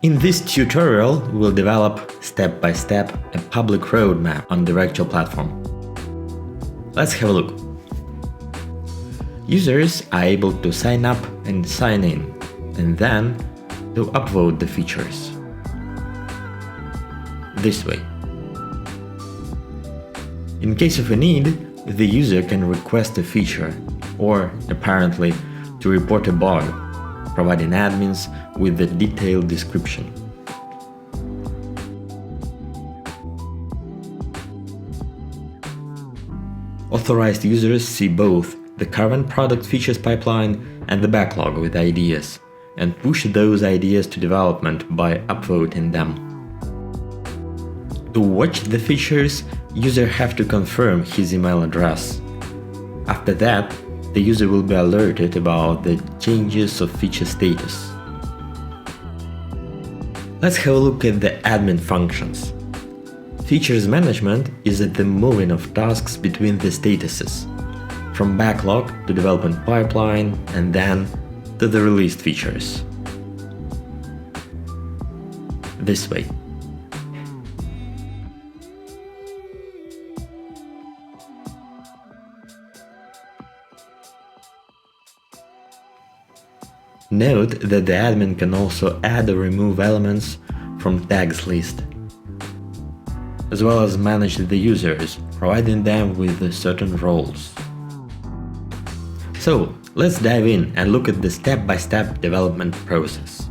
In this tutorial, we'll develop step-by-step a public roadmap on the Directual platform. Let's have a look. Users are able to sign up and sign in, and then to upvote the features. This way. In case of a need, the user can request a feature, or apparently to report a bug, providing admins with a detailed description. Authorized users see both the current product features pipeline and the backlog with ideas, and push those ideas to development by upvoting them. To watch the features, user have to confirm his email address. After that, the user will be alerted about the changes of feature status. Let's have a look at the admin functions. Features management is the moving of tasks between the statuses, from backlog to development pipeline and then to the released features. This way. Note that the admin can also add or remove elements from tags list, as well as manage the users, providing them with certain roles. So, let's dive in and look at the step-by-step development process.